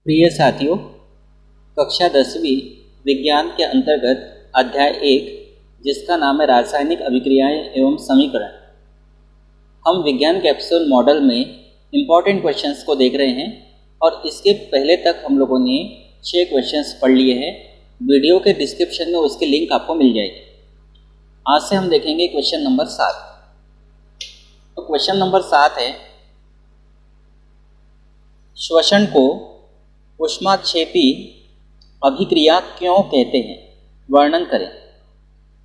प्रिय साथियों, कक्षा 10वीं विज्ञान के अंतर्गत अध्याय 1 जिसका नाम है रासायनिक अभिक्रियाएं एवं समीकरण, हम विज्ञान कैप्सूल मॉडल में इम्पॉर्टेंट क्वेश्चंस को देख रहे हैं और इसके पहले तक हम लोगों ने 6 क्वेश्चंस पढ़ लिए हैं। वीडियो के डिस्क्रिप्शन में उसकी लिंक आपको मिल जाएगी। आज से हम देखेंगे क्वेश्चन नंबर 7। तो क्वेश्चन नंबर 7 है, श्वसन को ऊष्माक्षेपी अभिक्रिया क्यों कहते हैं, वर्णन करें।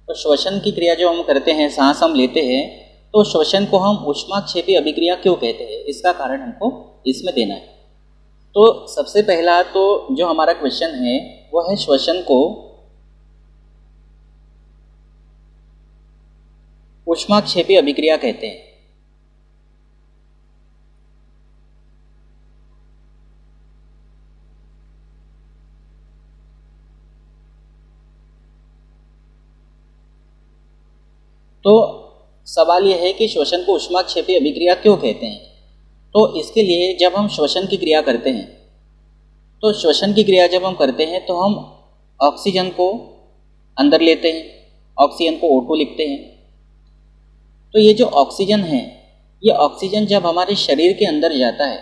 तो श्वसन की क्रिया जो हम करते हैं, सांस हम लेते हैं, तो श्वसन को हम ऊष्माक्षेपी अभिक्रिया क्यों कहते हैं, इसका कारण हमको इसमें देना है। तो सबसे पहला तो जो हमारा क्वेश्चन है वो है, श्वसन को ऊष्माक्षेपी अभिक्रिया कहते हैं। तो सवाल यह है कि श्वसन को ऊष्माक्षेपी अभिक्रिया क्यों कहते हैं। तो इसके लिए जब हम श्वसन की क्रिया करते हैं, तो श्वसन की क्रिया जब हम करते हैं तो हम ऑक्सीजन को अंदर लेते हैं, ऑक्सीजन को O2 लिखते हैं। तो ये जो ऑक्सीजन है, ये ऑक्सीजन जब हमारे शरीर के अंदर जाता है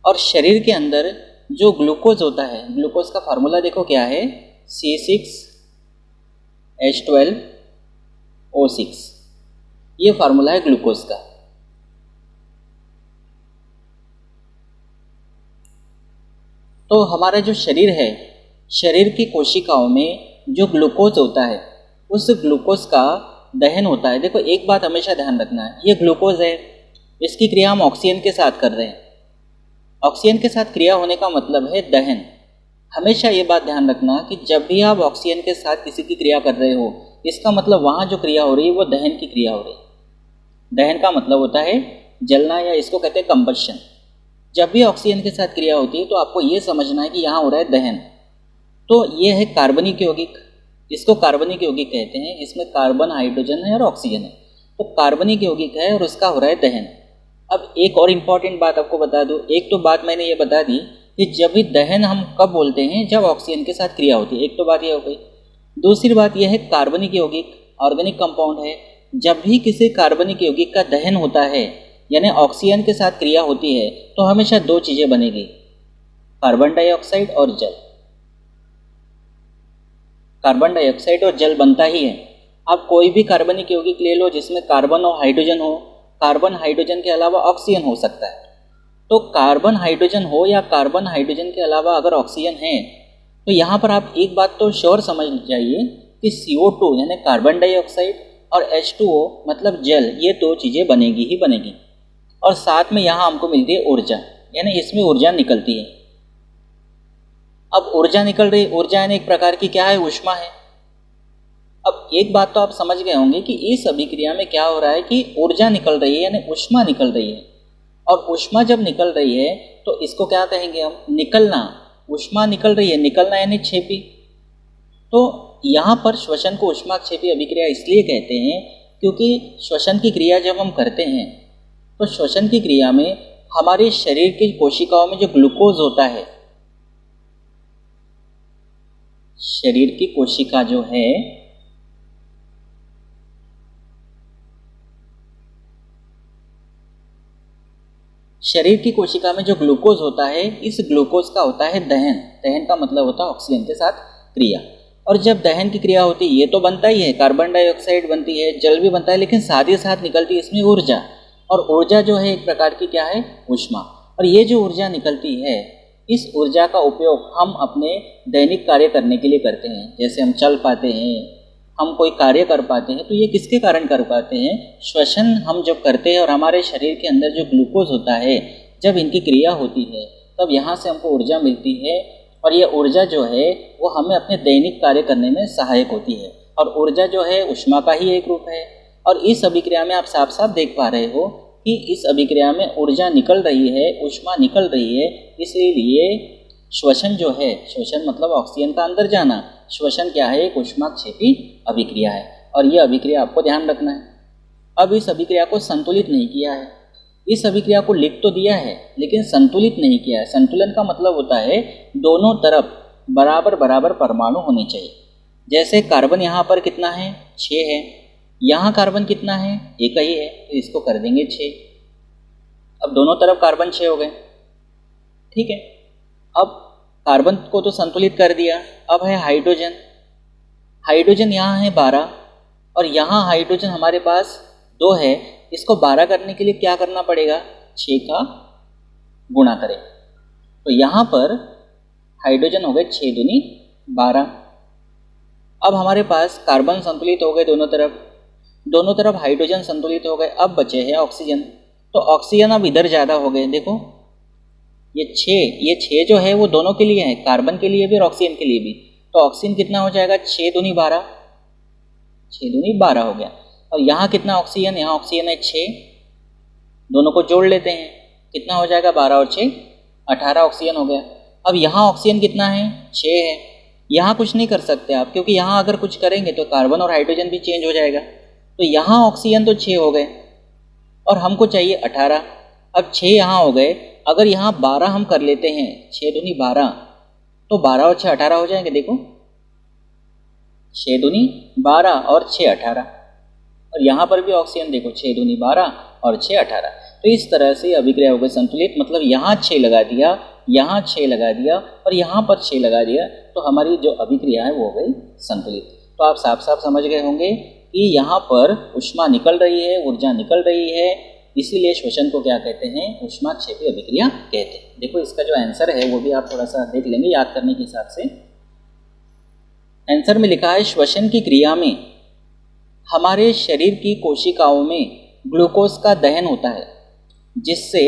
और शरीर के अंदर जो ग्लूकोज होता है, ग्लूकोज का फार्मूला देखो क्या है, C6H12O6, ये फार्मूला है ग्लूकोज का। तो हमारा जो शरीर है, शरीर की कोशिकाओं में जो ग्लूकोज होता है, उस ग्लूकोज का दहन होता है। देखो एक बात हमेशा ध्यान रखना है, ये ग्लूकोज है, इसकी क्रिया हम ऑक्सीजन के साथ कर रहे हैं। ऑक्सीजन के साथ क्रिया होने का मतलब है दहन। हमेशा ये बात ध्यान रखना कि जब भी आप ऑक्सीजन के साथ किसी की क्रिया कर रहे हो, इसका मतलब वहाँ जो क्रिया हो रही है वो दहन की क्रिया हो रही है। दहन का मतलब होता है जलना, या इसको कहते हैं कंबशन। जब भी ऑक्सीजन के साथ क्रिया होती है तो आपको ये समझना है कि यहाँ हो रहा है दहन। तो ये है कार्बनिक यौगिक, इसको कार्बनिक यौगिक कहते हैं। इसमें कार्बन, हाइड्रोजन है और ऑक्सीजन है। तो कार्बनिक यौगिक है और उसका हो रहा है दहन। अब एक और इम्पॉर्टेंट बात आपको बता दूँ। एक तो बात मैंने ये बता दी कि जब भी दहन हम कब बोलते हैं, जब ऑक्सीजन के साथ क्रिया होती है। एक तो बात ये हो गई। दूसरी बात यह है, कार्बनिक यौगिक ऑर्गेनिक कंपाउंड है। जब भी किसी कार्बनिक यौगिक का दहन होता है, यानी ऑक्सीजन के साथ क्रिया होती है, तो हमेशा दो चीज़ें बनेगी, कार्बन डाइऑक्साइड और जल। कार्बन डाइऑक्साइड और जल बनता ही है। आप कोई भी कार्बनिक यौगिक ले लो जिसमें कार्बन और हाइड्रोजन हो, कार्बन हाइड्रोजन के अलावा ऑक्सीजन हो सकता है। तो कार्बन हाइड्रोजन हो या कार्बन हाइड्रोजन के अलावा अगर ऑक्सीजन है, तो यहाँ पर आप एक बात तो श्योर समझ जाइए कि CO2 यानी कार्बन डाइऑक्साइड और H2O मतलब जल, ये दो चीज़ें बनेगी ही बनेगी। और साथ में यहाँ हमको मिलती है ऊर्जा, यानी इसमें ऊर्जा निकलती है। अब ऊर्जा निकल रही, ऊर्जा यानी एक प्रकार की क्या है, ऊष्मा है। अब एक बात तो आप समझ गए होंगे कि इस अभिक्रिया में क्या हो रहा है कि ऊर्जा निकल रही है, यानी ऊष्मा निकल रही है। और ऊष्मा जब निकल रही है तो इसको क्या कहेंगे हम, निकलना। ऊष्मा निकल रही है, निकलना यानी क्षेपी। तो यहाँ पर श्वसन को ऊष्माक्षेपी अभिक्रिया इसलिए कहते हैं क्योंकि श्वसन की क्रिया जब हम करते हैं, तो श्वसन की क्रिया में हमारे शरीर की कोशिकाओं में जो ग्लूकोज होता है, शरीर की कोशिका जो है, शरीर की कोशिका में जो ग्लूकोज होता है, इस ग्लूकोज का होता है दहन। दहन का मतलब होता है ऑक्सीजन के साथ क्रिया। और जब दहन की क्रिया होती है, ये तो बनता ही है, कार्बन डाइऑक्साइड बनती है, जल भी बनता है, लेकिन साथ ही साथ निकलती है इसमें ऊर्जा। और ऊर्जा जो है एक प्रकार की क्या है, ऊष्मा। और ये जो ऊर्जा निकलती है, इस ऊर्जा का उपयोग हम अपने दैनिक कार्य करने के लिए करते हैं। जैसे हम चल पाते हैं, हम कोई कार्य कर पाते हैं, तो ये किसके कारण कर पाते हैं, श्वसन हम जब करते हैं और हमारे शरीर के अंदर जो ग्लूकोज होता है, जब इनकी क्रिया होती है तब यहाँ से हमको ऊर्जा मिलती है। और ये ऊर्जा जो है वो हमें अपने दैनिक कार्य करने में सहायक होती है। और ऊर्जा जो है ऊष्मा का ही एक रूप है। और इस अभिक्रिया में आप साफ साफ देख पा रहे हो कि इस अभिक्रिया में ऊर्जा निकल रही है, ऊष्मा निकल रही है। इसलिए श्वसन जो है, श्वसन मतलब ऑक्सीजन का अंदर जाना, श्वसन क्या है, एक ऊष्माक्षेपी अभिक्रिया है। और ये अभिक्रिया आपको ध्यान रखना है। अब इस अभिक्रिया को संतुलित नहीं किया है, इस अभिक्रिया को लिख तो दिया है लेकिन संतुलित नहीं किया है। संतुलन का मतलब होता है दोनों तरफ बराबर बराबर परमाणु होने चाहिए। जैसे कार्बन यहाँ पर कितना है, 6 है, यहाँ कार्बन कितना है, एक ही है, तो इसको कर देंगे 6। अब दोनों तरफ कार्बन 6 हो गए, ठीक है। अब कार्बन को तो संतुलित कर दिया, अब है हाइड्रोजन। हाइड्रोजन यहाँ है 12 और यहाँ हाइड्रोजन हमारे पास 2 है। इसको 12 करने के लिए क्या करना पड़ेगा, 6 का गुणा करें, तो यहाँ पर हाइड्रोजन हो गए 6 दूनी 12। अब हमारे पास कार्बन संतुलित हो गए दोनों तरफ हाइड्रोजन संतुलित हो गए। अब बचे हैं ऑक्सीजन, तो ऑक्सीजन अब इधर ज़्यादा हो गए। देखो ये 6 जो है वो दोनों के लिए है, कार्बन के लिए भी और ऑक्सीजन के लिए भी। तो ऑक्सीजन कितना हो जाएगा, 6 दूनी 12, 6 दूनी 12 हो गया। और यहाँ कितना ऑक्सीजन, यहाँ ऑक्सीजन है 6, दोनों को जोड़ लेते हैं, कितना हो जाएगा 12 और 6 18 ऑक्सीजन हो गया। अब यहाँ ऑक्सीजन कितना है, 6 है। यहाँ कुछ नहीं कर सकते आप, क्योंकि यहाँ अगर कुछ करेंगे तो कार्बन और हाइड्रोजन भी चेंज हो जाएगा। तो यहाँ ऑक्सीजन तो 6 हो गए और हमको चाहिए 18। अब 6 यहाँ हो गए, अगर यहाँ 12 हम कर लेते हैं, 6 दूनी 12, तो 12 और 6 18 हो जाएंगे। देखो 6 दूनी 12 और 6 18, और यहाँ पर भी ऑक्सीजन देखो 6 दूनी 12 और 6 18। तो इस तरह से अभिक्रिया हो गई संतुलित, मतलब यहाँ 6 लगा दिया, यहाँ 6 लगा दिया और यहाँ पर 6 लगा दिया, तो हमारी जो अभिक्रिया है वो हो गई संतुलित। तो आप साफ साफ समझ गए होंगे कि यहाँ पर ऊष्मा निकल रही है, ऊर्जा निकल रही है, इसीलिए श्वसन को क्या कहते हैं, ऊष्माक्षेपी अभिक्रिया कहते हैं। देखो इसका जो आंसर है वो भी आप थोड़ा सा देख लेंगे याद करने के हिसाब से। आंसर में लिखा है श्वसन की क्रिया में हमारे शरीर की कोशिकाओं में ग्लूकोज का दहन होता है, जिससे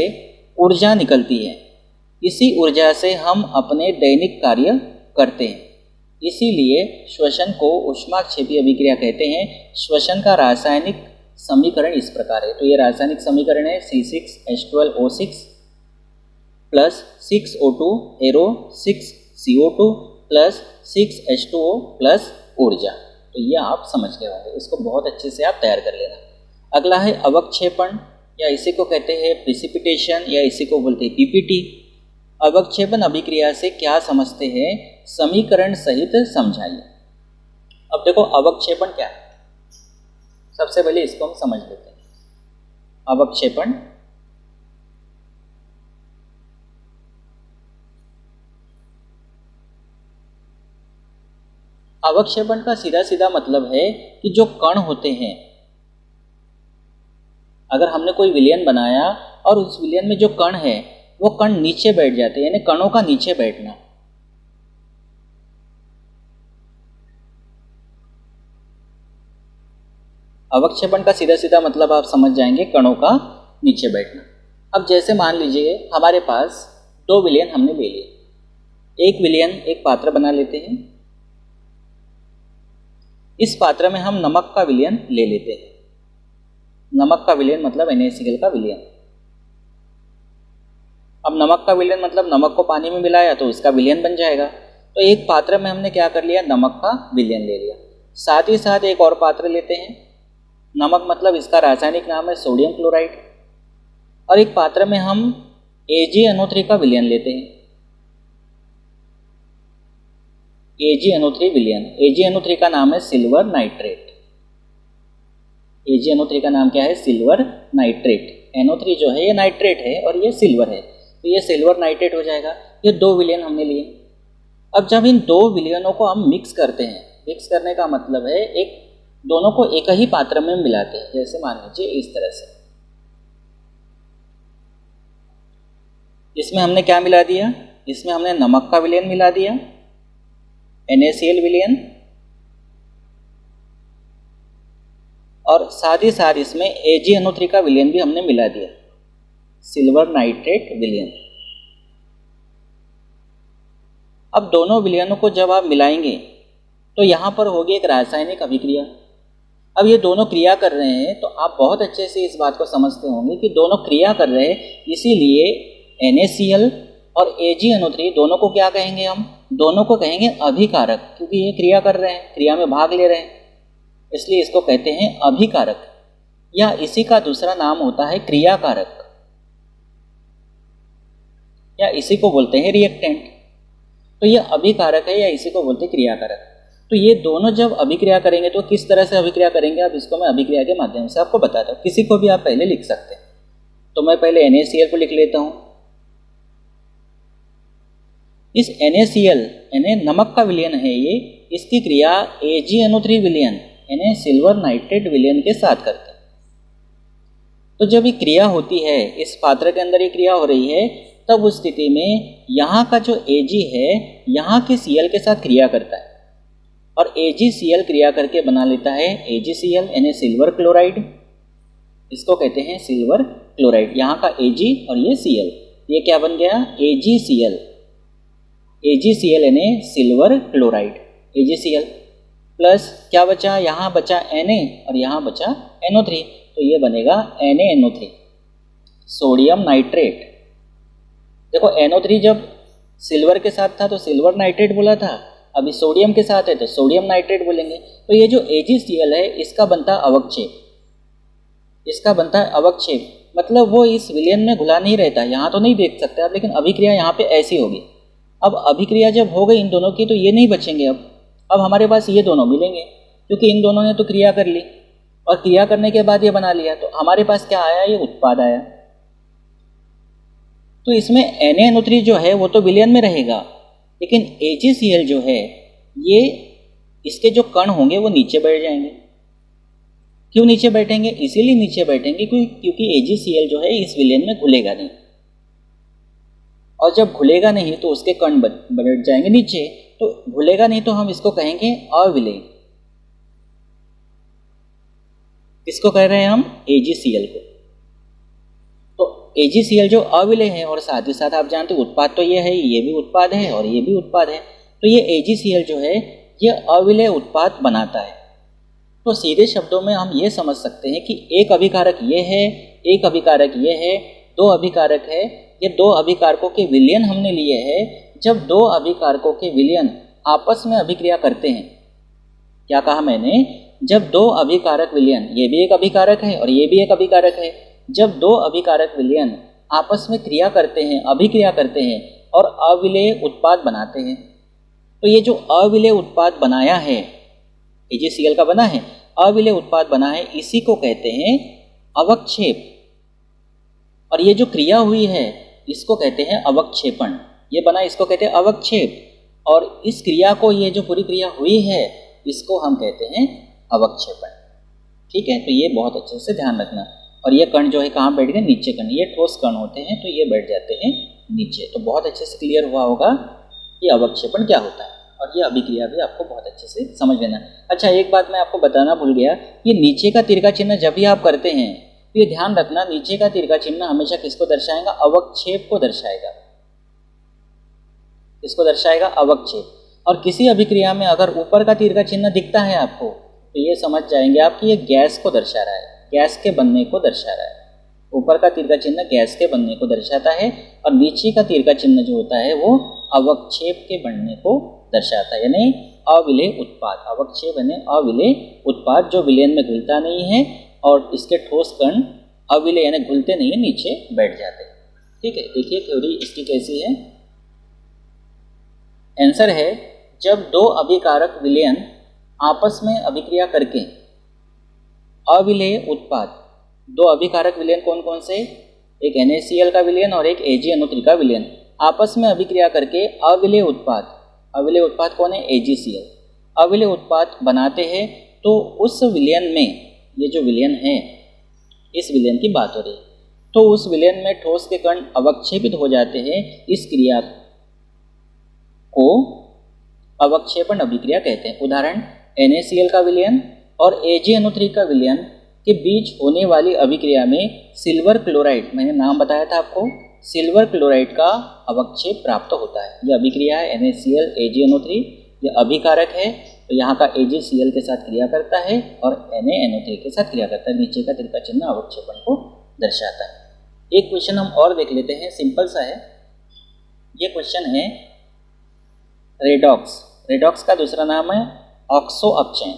ऊर्जा निकलती है। इसी ऊर्जा से हम अपने दैनिक कार्य करते हैं, इसीलिए श्वसन को ऊष्माक्षेपी अभिक्रिया कहते हैं। श्वसन का रासायनिक समीकरण इस प्रकार है, तो ये रासायनिक समीकरण है C6H12O6 plus 6O2 arrow 6CO2 plus 6H2O plus ऊर्जा। तो ये आप समझ गए होंगे, इसको बहुत अच्छे से आप तैयार कर लेना। अगला है अवक्षेपण, या इसी को कहते हैं प्रिसिपिटेशन, या इसी को बोलते हैं पीपीटी। अवक्षेपण अभिक्रिया से क्या समझते हैं, समीकरण सहित समझाइए। अब देखो अवक्षेपण क्या है, सबसे पहले इसको हम समझ लेते हैं। अवक्षेपण अवक्षेपण का सीधा सीधा मतलब है कि जो कण होते हैं, अगर हमने कोई विलयन बनाया और उस विलयन में जो कण है वो कण नीचे बैठ जाते हैं, यानी कणों का नीचे बैठना। अवक्षेपण का सीधा सीधा मतलब आप समझ जाएंगे, कणों का नीचे बैठना। अब जैसे मान लीजिए हमारे पास 2 विलयन हमने ले लिए। एक विलयन, एक पात्र बना लेते हैं। इस पात्र में हम नमक का विलयन ले लेते हैं। नमक का विलयन मतलब NaCl का विलयन। अब नमक का विलयन मतलब नमक को पानी में मिलाया तो उसका विलयन बन जाएगा। तो एक पात्र में हमने क्या कर लिया, नमक का विलयन ले लिया। साथ ही साथ एक और पात्र लेते हैं। नमक मतलब इसका रासायनिक नाम है सोडियम क्लोराइड, और एक पात्र में हम AgNO3 का विलयन लेते हैं। AgNO3 विलयन, AgNO3 का नाम है सिल्वर नाइट्रेट। AgNO3 का नाम क्या है, सिल्वर नाइट्रेट। NO3 जो है ये नाइट्रेट है और ये सिल्वर है, तो ये सिल्वर नाइट्रेट हो जाएगा। ये 2 विलयन हमने लिए। अब जब इन 2 विलयनों को हम मिक्स करते हैं, मिक्स करने का मतलब है एक दोनों को एक ही पात्र में मिलाते हैं। जैसे मान लीजिए इस तरह से, इसमें हमने क्या मिला दिया, इसमें हमने नमक का विलयन मिला दिया, NaCl विलयन, और साथ ही साथ इसमें AgNO3 का विलयन भी हमने मिला दिया, सिल्वर नाइट्रेट विलयन। अब दोनों विलयनों को जब आप मिलाएंगे तो यहाँ पर होगी एक रासायनिक अभिक्रिया। अब ये दोनों क्रिया कर रहे हैं, तो आप बहुत अच्छे से इस बात को समझते होंगे कि दोनों क्रिया कर रहे हैं, इसीलिए NaCl और AgNO3 दोनों को क्या कहेंगे, हम दोनों को कहेंगे अभिकारक, क्योंकि ये क्रिया कर रहे हैं, क्रिया में भाग ले रहे हैं, इसलिए इसको कहते हैं अभिकारक, या इसी का दूसरा नाम होता है क्रियाकारक। या इसी को बोलते हैं रिएक्टेंट। तो ये अभिकारक है या इसी को बोलते हैं क्रियाकारक। तो ये दोनों जब अभिक्रिया करेंगे तो किस तरह से अभिक्रिया करेंगे, अब इसको मैं अभिक्रिया के माध्यम से आपको बताता हूँ। किसी को भी आप पहले लिख सकते हैं। तो मैं पहले NaCl को लिख लेता हूँ। इस NaCl नमक का विलयन है ये, इसकी क्रिया AgNO3 विलयन यानी सिल्वर नाइट्रेट विलयन के साथ करते हैं। तो जब ये क्रिया होती है, इस पात्र के अंदर ये क्रिया हो रही है, तब उस स्थिति में यहाँ का जो Ag है यहाँ के Cl के साथ क्रिया करता है और AgCl क्रिया करके बना लेता है AgCl यानी सिल्वर क्लोराइड। इसको कहते हैं सिल्वर क्लोराइड। यहाँ का Ag और ये Cl, ये क्या बन गया AgCl। AgCl यानी सिल्वर क्लोराइड AgCl प्लस क्या बचा, यहाँ बचा Na और यहाँ बचा NO3, तो ये बनेगा NaNO3 सोडियम नाइट्रेट। देखो NO3 जब सिल्वर के साथ था तो सिल्वर नाइट्रेट बोला था, अभी सोडियम के साथ है तो सोडियम नाइट्रेट बोलेंगे। तो ये जो AgCl है इसका बनता है अवक्षेप, इसका बनता है अवक्षेप, मतलब वो इस विलयन में घुला नहीं रहता। यहाँ तो नहीं देख सकते आप, लेकिन अभिक्रिया यहाँ पे ऐसी होगी। अब अभिक्रिया जब हो गई इन दोनों की तो ये नहीं बचेंगे। अब हमारे पास ये दोनों मिलेंगे, क्योंकि इन दोनों ने तो क्रिया कर ली और क्रिया करने के बाद ये बना लिया, तो हमारे पास क्या आया, ये उत्पाद आया। तो इसमें NaNO3 जो है वो तो विलयन में रहेगा, लेकिन AgCl जो है ये इसके जो कण होंगे वो नीचे बैठ जाएंगे। क्यों नीचे बैठेंगे, इसीलिए नीचे बैठेंगे क्योंकि AgCl जो है इस विलयन में घुलेगा नहीं, और जब घुलेगा नहीं तो उसके कण बैठ जाएंगे नीचे। तो घुलेगा नहीं तो हम इसको कहेंगे अविलेय। किसको कह रहे हैं हम, AgCl को। तो AgCl जो अविलेय है, और साथ ही साथ आप जानते हैं उत्पाद तो ये है, ये भी उत्पाद है और ये भी उत्पाद है, तो ये AgCl जो है ये अविलेय उत्पाद बनाता है। तो सीधे शब्दों में हम ये समझ सकते हैं कि एक अभिकारक ये है, एक अभिकारक ये है, दो अभिकारक है। ये दो अभिकारकों के विलयन हमने लिए हैं। जब दो अभिकारकों के विलयन आपस में अभिक्रिया करते हैं, क्या कहा मैंने, जब दो अभिकारक विलयन, ये भी एक अभिकारक है और ये भी एक अभिकारक है, जब दो अभिकारक विलयन आपस में क्रिया करते हैं, अभिक्रिया करते हैं और अविलेय उत्पाद बनाते हैं, तो ये जो अविलेय उत्पाद बनाया है, AgCl का बना है, अविलेय उत्पाद बना है, इसी को कहते हैं अवक्षेप। और ये जो क्रिया हुई है इसको कहते हैं अवक्षेपण। ये बना, इसको कहते हैं अवक्षेप। और इस क्रिया को, ये जो पूरी क्रिया हुई है इसको हम कहते हैं अवक्षेपण। ठीक है, तो ये बहुत अच्छे से ध्यान रखना। और ये कण जो है कहाँ बैठ गए, नीचे कण। ये ठोस कण होते हैं तो ये बैठ जाते हैं नीचे। तो बहुत अच्छे से क्लियर हुआ होगा कि अवक्षेपण क्या होता है, और ये अभिक्रिया भी आपको बहुत अच्छे से समझ लेना। अच्छा, एक बात मैं आपको बताना भूल गया, ये नीचे का तिरका चिन्ह जब भी आप करते हैं तो ये ध्यान रखना, नीचे का तिरका चिन्ह हमेशा किसको दर्शाएगा, अवक्षेप को दर्शाएगा। इसको दर्शाएगा अवक्षेप। और किसी अभिक्रिया में अगर ऊपर का तीर का चिन्ह दिखता है आपको, तो ये समझ जाएंगे आप कि ये गैस को दर्शा रहा है, गैस के बनने को दर्शा रहा है। ऊपर का तीर का चिन्ह गैस के बनने को दर्शाता है और नीचे का तीर का चिन्ह जो होता है वो अवक्षेप के बनने को दर्शाता है, यानी अविलेय उत्पाद। अवक्षेप यानी अविलेय उत्पाद, जो विलयन में घुलता नहीं है और इसके ठोस कण अविलेय यानी घुलते नहीं है, नीचे बैठ जाते हैं। ठीक है, देखिए थ्योरी इसकी कैसी है। आंसर है, जब दो अभिकारक विलयन आपस में अभिक्रिया करके अविलेय उत्पाद, दो अभिकारक विलयन कौन कौन से, एक NaCl का विलयन और एक AgNO3 का विलयन, आपस में अभिक्रिया करके अविलेय उत्पाद, अविलेय उत्पाद कौन है, AgCl, अविलेय उत्पाद बनाते हैं, तो उस विलयन में, ये जो विलयन है इस विलयन की बात हो रही है, तो उस विलयन में ठोस के कण अवक्षेपित हो जाते हैं। इस क्रिया को अवक्षेपण अभिक्रिया कहते हैं। उदाहरण, NaCl का विलयन और AgNO3 का विलयन के बीच होने वाली अभिक्रिया में सिल्वर क्लोराइड, मैंने नाम बताया था आपको, सिल्वर क्लोराइड का अवक्षेप प्राप्त होता है। यह अभिक्रिया है NaCl AgNO3, यह अभिकारक है, तो यहाँ का AgCl के साथ क्रिया करता है और NaNO3 के साथ क्रिया करता है। नीचे का तिरका चिन्ह अवक्षेपण को दर्शाता है। एक क्वेश्चन हम और देख लेते हैं, सिंपल सा है। ये क्वेश्चन है रेडॉक्स। रेडॉक्स का दूसरा नाम है ऑक्सो अपचयन,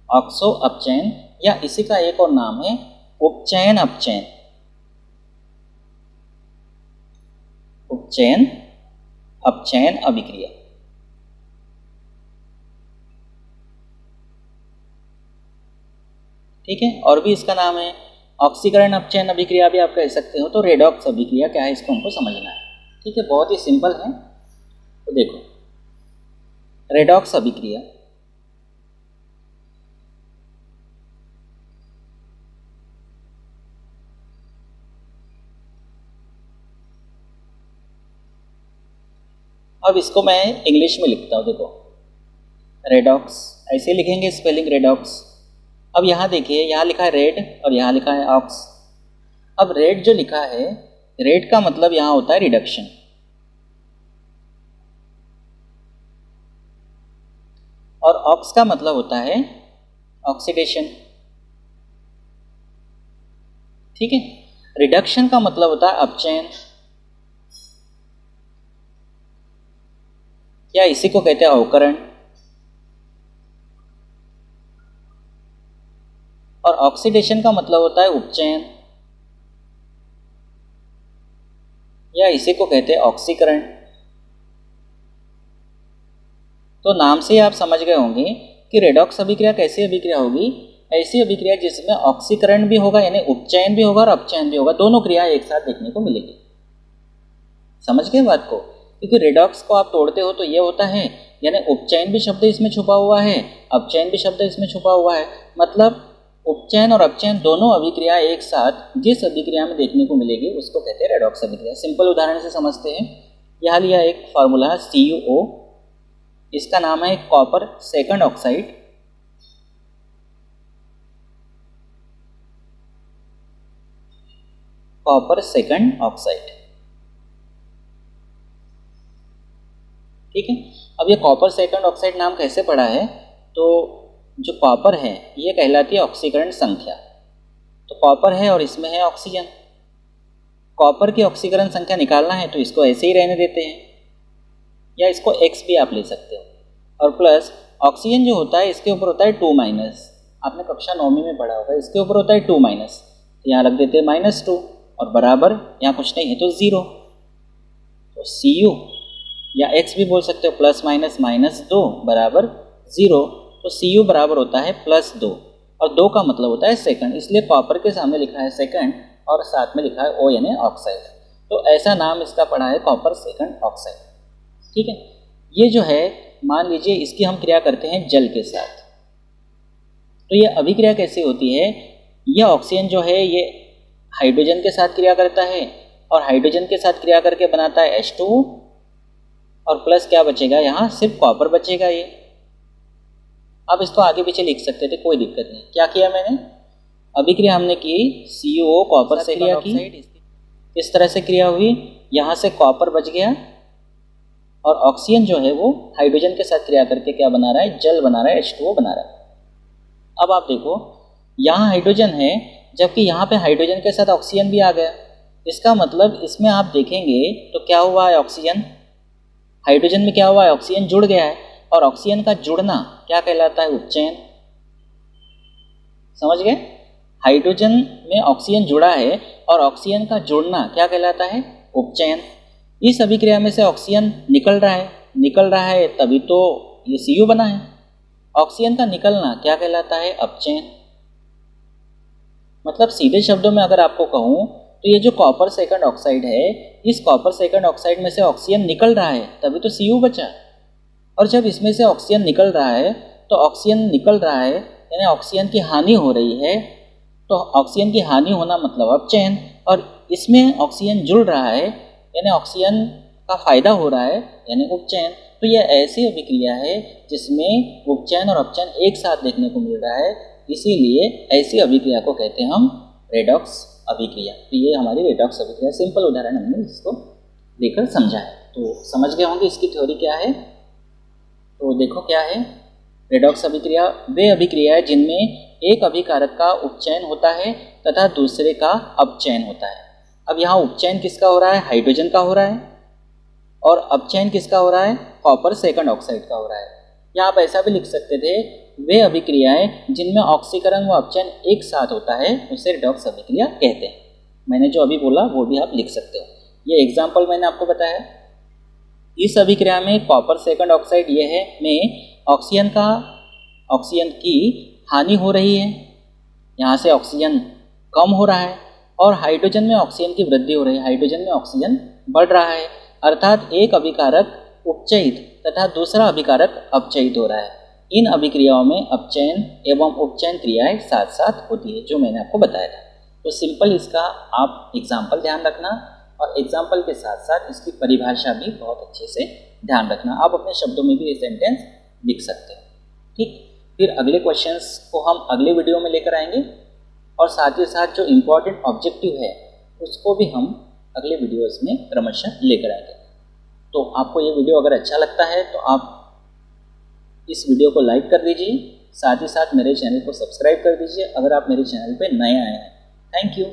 ऑक्सो अपचयन, या इसी का एक और नाम है उपचयन अपचयन। उपचयन अपचयन अभिक्रिया। ठीक है, और भी इसका नाम है ऑक्सीकरण अपचयन अभिक्रिया भी आप कह सकते हो। तो रेडॉक्स अभिक्रिया क्या है इसको हमको समझना है। ठीक है, बहुत ही सिंपल है। तो देखो रेडॉक्स अभिक्रिया अब इसको मैं इंग्लिश में लिखता हूँ। देखो रेडॉक्स ऐसे लिखेंगे स्पेलिंग रेडॉक्स। अब यहाँ देखिए, यहाँ लिखा है रेड और यहाँ लिखा है ऑक्स। अब रेड जो लिखा है, रेड का मतलब यहाँ होता है रिडक्शन, और ऑक्स का मतलब होता है ऑक्सीडेशन। ठीक है, रिडक्शन का मतलब होता है अपचयन, या इसी को कहते हैं अवकरण, और ऑक्सीडेशन का मतलब होता है उपचयन, या इसी को कहते हैं ऑक्सीकरण। तो नाम से आप समझ गए होंगे कि रेडॉक्स अभिक्रिया कैसी अभिक्रिया होगी। ऐसी अभिक्रिया जिसमें ऑक्सीकरण भी होगा यानी उपचयन भी होगा और अपचयन भी होगा, दोनों क्रियाएं एक साथ देखने को मिलेगी। समझ गए बात को? क्योंकि रेडॉक्स को आप तोड़ते हो तो ये होता है, यानी उपचयन भी शब्द इसमें छुपा हुआ है, अपचयन भी शब्द इसमें छुपा हुआ है। मतलब उपचयन और अपचयन दोनों अभिक्रिया एक साथ जिस अभिक्रिया में देखने को मिलेगी उसको कहते हैं रेडॉक्स अभिक्रिया। सिंपल उदाहरण से समझते हैं। यहाँ लिया एक फार्मूला CuO, इसका नाम है copper second oxide. Copper second oxide. ठीक है, अब ये कॉपर सेकंड ऑक्साइड नाम कैसे पड़ा है? तो जो कॉपर है ये कहलाती है ऑक्सीकरण संख्या। तो कॉपर है और इसमें है ऑक्सीजन। कॉपर की ऑक्सीकरण संख्या निकालना है तो इसको ऐसे ही रहने देते हैं, या इसको X भी आप ले सकते हो, और प्लस ऑक्सीजन जो होता है इसके ऊपर होता है 2-। आपने कक्षा 9वीं में पढ़ा होगा, इसके ऊपर होता है 2-। तो यहाँ रख देते हैं -2 और बराबर, यहाँ कुछ नहीं है तो 0। तो Cu या X भी बोल सकते हो, प्लस माइनस -2 बराबर 0। तो Cu बराबर होता है +2, और 2 का मतलब होता है सेकंड, इसलिए कॉपर के सामने लिखा है सेकंड और साथ में लिखा है O यानी ऑक्साइड। तो ऐसा नाम इसका पड़ा है कॉपर सेकंड ऑक्साइड। ठीक है, ये जो है मान लीजिए इसकी हम क्रिया करते हैं जल के साथ। तो ये अभिक्रिया कैसी होती है? यह ऑक्सीजन जो है ये हाइड्रोजन के साथ क्रिया करता है, और हाइड्रोजन के साथ क्रिया करके बनाता है H2O, और प्लस क्या बचेगा? यहाँ सिर्फ कॉपर बचेगा। ये अब इसको आगे पीछे लिख सकते थे, कोई दिक्कत नहीं। क्या किया मैंने? अभिक्रिया हमने की CuO कॉपर से क्रिया की, इस तरह से क्रिया हुई, यहाँ से कॉपर बच गया, और ऑक्सीजन जो है वो हाइड्रोजन के साथ क्रिया करके क्या बना रहा है? जल बना रहा है, H2O बना रहा है। अब आप देखो यहाँ हाइड्रोजन है, जबकि यहाँ पे हाइड्रोजन के साथ ऑक्सीजन भी आ गया। इसका मतलब इसमें आप देखेंगे तो क्या हुआ है? ऑक्सीजन हाइड्रोजन में क्या हुआ है? ऑक्सीजन जुड़ गया है, और ऑक्सीजन का जुड़ना क्या कहलाता है? उपचयन। समझ गए? हाइड्रोजन में ऑक्सीजन जुड़ा है और ऑक्सीजन का जुड़ना क्या कहलाता है? उपचयन। इस अभिक्रिया में से ऑक्सीजन निकल रहा है तभी तो ये Cu बना है। ऑक्सीजन का निकलना क्या कहलाता है? अपचयन। मतलब सीधे शब्दों में अगर आपको कहूँ तो ये जो कॉपर सेकंड ऑक्साइड है, इस कॉपर सेकंड ऑक्साइड में से ऑक्सीजन निकल रहा है तभी तो Cu बचा, और जब इसमें से ऑक्सीजन निकल रहा है तो ऑक्सीजन निकल रहा है यानी ऑक्सीजन की हानि हो रही है। तो ऑक्सीजन की हानि होना मतलब अपचयन, और इसमें ऑक्सीजन जुड़ रहा है यानी ऑक्सीजन का फायदा हो रहा है यानी उपचयन। तो यह ऐसी अभिक्रिया है जिसमें उपचयन और अपचयन एक साथ देखने को मिल रहा है, इसीलिए ऐसी अभिक्रिया को कहते हैं हम रेडॉक्स अभिक्रिया। तो ये हमारी रेडॉक्स अभिक्रिया, सिंपल उदाहरण हमने इसको लेकर समझा है। तो समझ गए होंगे इसकी थ्योरी क्या है। तो देखो क्या है, रेडॉक्स अभिक्रिया वे अभिक्रिया है जिनमें एक अभिकारक का उपचयन होता है तथा दूसरे का अपचयन होता है। अब यहाँ उपचयन किसका हो रहा है? हाइड्रोजन का हो रहा है, और अपचयन किसका हो रहा है? कॉपर सेकंड ऑक्साइड का हो रहा है। यहाँ आप ऐसा भी लिख सकते थे, वे अभिक्रियाएं जिनमें ऑक्सीकरण व अपचयन एक साथ होता है उसे रेडॉक्स अभिक्रिया कहते हैं। मैंने जो अभी बोला वो भी आप लिख सकते हो। ये एग्जाम्पल मैंने आपको बताया। इस अभिक्रिया में कॉपर सेकंड ऑक्साइड ये है में ऑक्सीजन की हानि हो रही है, यहाँ से ऑक्सीजन कम हो रहा है, और हाइड्रोजन में ऑक्सीजन की वृद्धि हो रही है, हाइड्रोजन में ऑक्सीजन बढ़ रहा है। अर्थात एक अभिकारक उपचयित तथा दूसरा अभिकारक अपचयित हो रहा है। इन अभिक्रियाओं में अपचयन एवं उपचयन क्रियाएं साथ साथ होती है, जो मैंने आपको बताया था। तो सिंपल इसका आप एग्जाम्पल ध्यान रखना, और एग्जाम्पल के साथ साथ इसकी परिभाषा भी बहुत अच्छे से ध्यान रखना। आप अपने शब्दों में भी ये सेंटेंस लिख सकते हैं। ठीक, फिर अगले क्वेश्चंस को हम अगले वीडियो में लेकर आएंगे, और साथ ही साथ जो इम्पोर्टेंट ऑब्जेक्टिव है उसको भी हम अगले वीडियोस में क्रमशः लेकर आएंगे। तो आपको ये वीडियो अगर अच्छा लगता है तो आप इस वीडियो को लाइक कर दीजिए, साथ ही साथ मेरे चैनल को सब्सक्राइब कर दीजिए अगर आप मेरे चैनल पर नए आए हैं। Thank you.